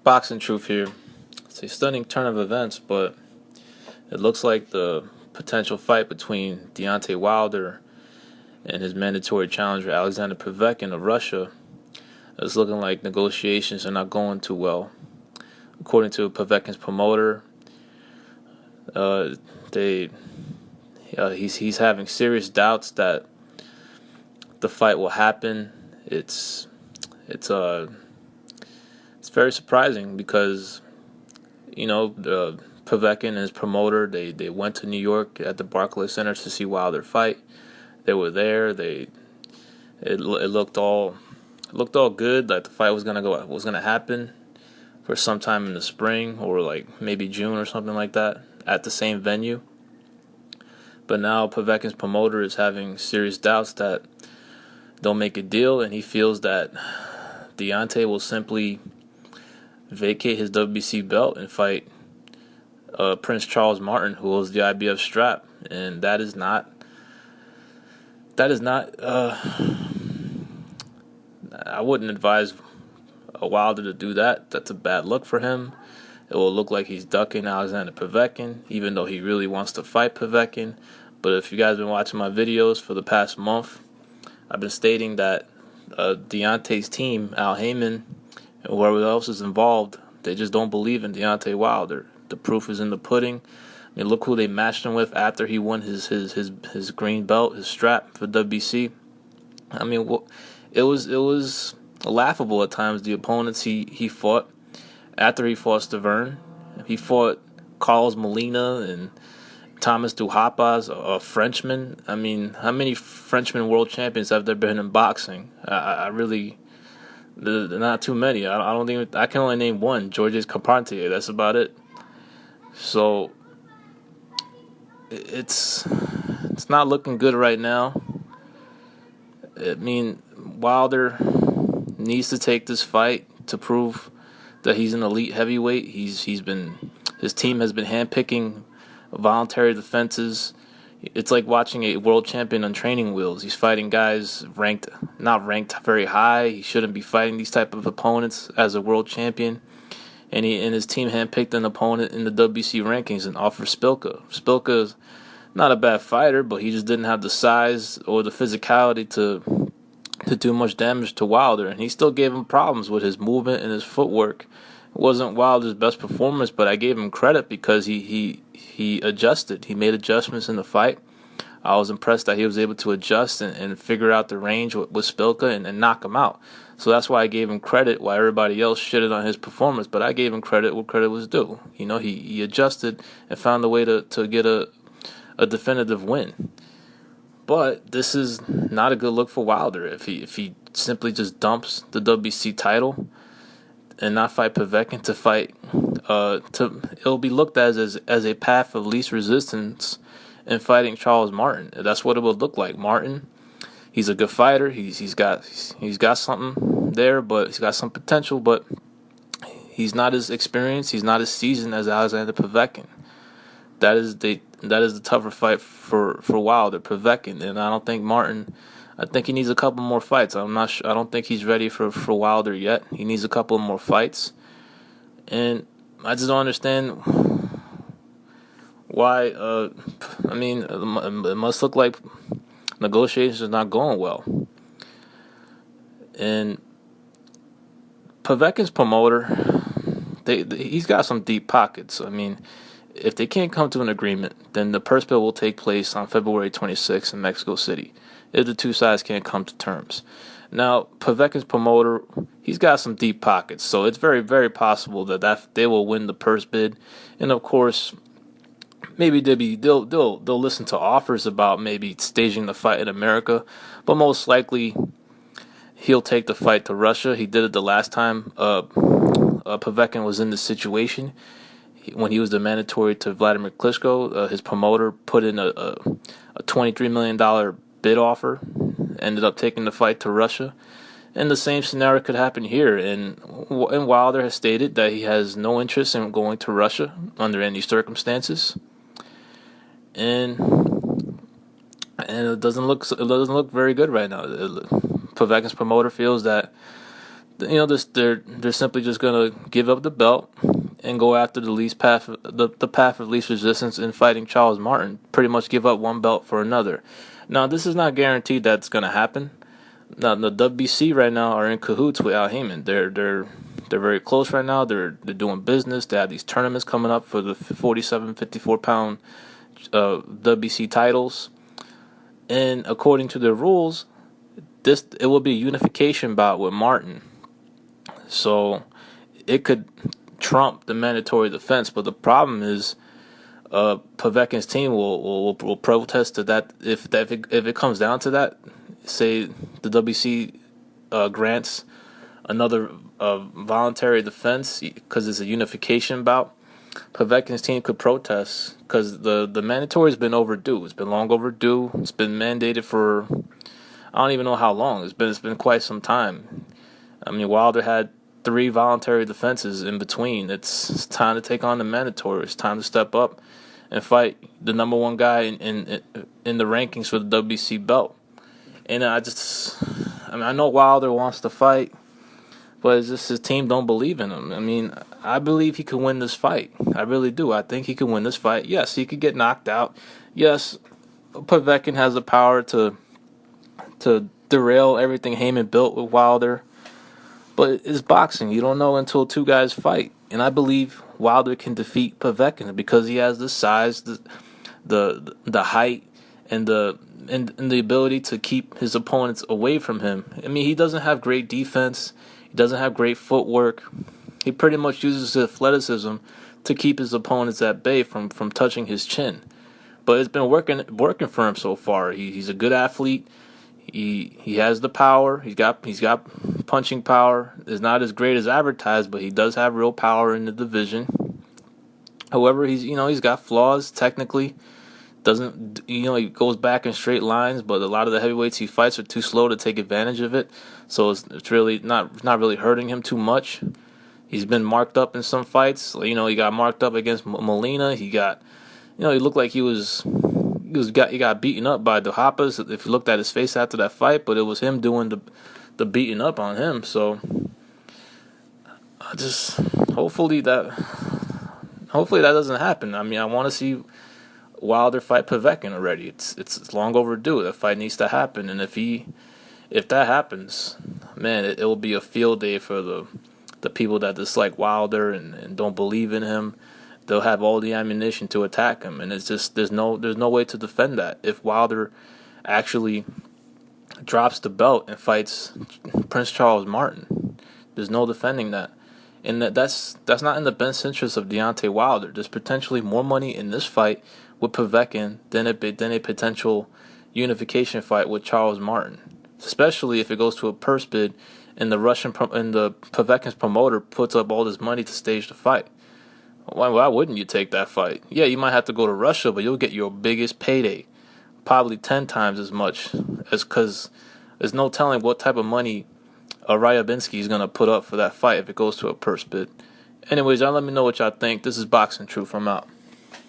Boxing Truth here. It's a stunning turn of events, but it looks like the potential fight between Deontay Wilder and his mandatory challenger Alexander Povetkin of Russia is looking like negotiations are not going too well. According to Povetkin's promoter, he's having serious doubts that the fight will happen. It's very surprising because Povetkin and his promoter they went to New York at the Barclays Center to see Wilder fight. They were there. It looked all good. Like the fight was gonna happen for sometime in the spring or like maybe June or something like that at the same venue. But now Povetkin's promoter is having serious doubts that they'll make a deal, and he feels that Deontay will simply vacate his WBC belt and fight Prince Charles Martin, who holds the IBF strap, and that is not. I wouldn't advise Wilder to do that. That's a bad look for him. It will look like he's ducking Alexander Povetkin, even though he really wants to fight Povetkin. But if you guys have been watching my videos for the past month, I've been stating that Deontay's team, Al Heyman, and whoever else is involved, they just don't believe in Deontay Wilder. The proof is in the pudding. I mean, look who they matched him with after he won his green belt, his strap for WBC. I mean, it was laughable at times. The opponents he fought after he fought Stavern, he fought Carlos Molina and Thomas Duhaupas, a Frenchman. I mean, how many Frenchman world champions have there been in boxing? I really, not too many. I don't think I can only name one, Georges Carpentier. That's about it. So it's not looking good right now. I mean, Wilder needs to take this fight to prove that he's an elite heavyweight. His team has been handpicking voluntary defenses. It's like watching a world champion on training wheels. He's fighting guys not ranked very high. He shouldn't be fighting these type of opponents as a world champion. And his team handpicked an opponent in the WBC rankings and offered Spilka. Spilka is not a bad fighter, but he just didn't have the size or the physicality to do much damage to Wilder, and he still gave him problems with his movement and his footwork. It wasn't Wilder's best performance, but I gave him credit because he adjusted. He made adjustments in the fight. I was impressed that he was able to adjust and figure out the range with Spilka and knock him out. So that's why I gave him credit, while everybody else shitted on his performance. But I gave him credit where credit was due. He adjusted and found a way to get a definitive win. But this is not a good look for Wilder if he simply just dumps the WBC title and not fight Povetkin to fight. It'll be looked at as a path of least resistance in fighting Charles Martin. That's what it would look like. Martin, he's a good fighter. He's got something there, but he's got some potential. But he's not as experienced. He's not as seasoned as Alexander Povetkin. That is the tougher fight for Wilder, Povetkin, and I don't think Martin. I think he needs a couple more fights. I'm not sure. I don't think he's ready for Wilder yet. He needs a couple more fights, and I just don't understand why. I mean, it must look like negotiations are not going well, and Povetkin's promoter, he's got some deep pockets. I mean, if they can't come to an agreement, then the purse bill will take place on February 26th in Mexico City, if the two sides can't come to terms. Now, Povetkin's promoter, he's got some deep pockets, so it's very, very possible that they will win the purse bid. And of course, maybe they'll listen to offers about maybe staging the fight in America, but most likely he'll take the fight to Russia. He did it the last time Povetkin was in this situation. When he was the mandatory to Vladimir Klitschko, his promoter put in a $23 million bid offer, ended up taking the fight to Russia. And the same scenario could happen here. And Wilder has stated that he has no interest in going to Russia under any circumstances. And it doesn't look very good right now. Povetkin's promoter feels that they're simply just gonna give up the belt and go after the path of least resistance in fighting Charles Martin. Pretty much give up one belt for another. Now, this is not guaranteed that's gonna happen. Now, the WBC right now are in cahoots with Al Heyman. They're very close right now. They're doing business. They have these tournaments coming up for the 47, 54 pound WBC titles, and according to their rules, it will be a unification bout with Martin. So it could trump the mandatory defense. But the problem is, Povetkin's team will protest to that if it comes down to that. Say the WBC grants another voluntary defense because it's a unification bout. Povetkin's team could protest because the mandatory has been overdue. It's been long overdue. It's been mandated for I don't even know how long. It's been quite some time. I mean, Wilder had 3 voluntary defenses in between. It's time to take on the mandatory. It's time to step up and fight the number one guy in the rankings for the WBC belt. And I know Wilder wants to fight, but it's just his team don't believe in him. I mean, I believe he could win this fight. I really do. I think he could win this fight. Yes, he could get knocked out. Yes, Povetkin has the power to derail everything Heyman built with Wilder. But it's boxing. You don't know until 2 guys fight. And I believe Wilder can defeat Povetkin because he has the size, the height, and the ability to keep his opponents away from him. I mean, he doesn't have great defense. He doesn't have great footwork. He pretty much uses his athleticism to keep his opponents at bay from touching his chin. But it's been working for him so far. He's a good athlete. He has the power. He's got punching power. It's not as great as advertised, but he does have real power in the division. However, he's got flaws technically. He goes back in straight lines, but a lot of the heavyweights he fights are too slow to take advantage of it. So it's really not really hurting him too much. He's been marked up in some fights. He got marked up against Molina. He looked like he got beaten up by the Hoppers. If you looked at his face after that fight, but it was him doing the beating up on him. So hopefully that doesn't happen. I mean, I want to see Wilder fight Povetkin already. It's long overdue. That fight needs to happen, and if that happens, man, it will be a field day for the people that dislike Wilder and don't believe in him. They'll have all the ammunition to attack him, and it's just there's no way to defend that. If Wilder actually drops the belt and fights Prince Charles Martin, there's no defending that. And that's not in the best interest of Deontay Wilder. There's potentially more money in this fight with Povetkin than a potential unification fight with Charles Martin, especially if it goes to a purse bid and the Povetkin's promoter puts up all this money to stage the fight. Why wouldn't you take that fight? Yeah, you might have to go to Russia, but you'll get your biggest payday, probably 10 times as much, because there's no telling what type of money Ryabinski is going to put up for that fight if it goes to a purse bid. Anyways, y'all let me know what y'all think. This is Boxing Truth. I'm out.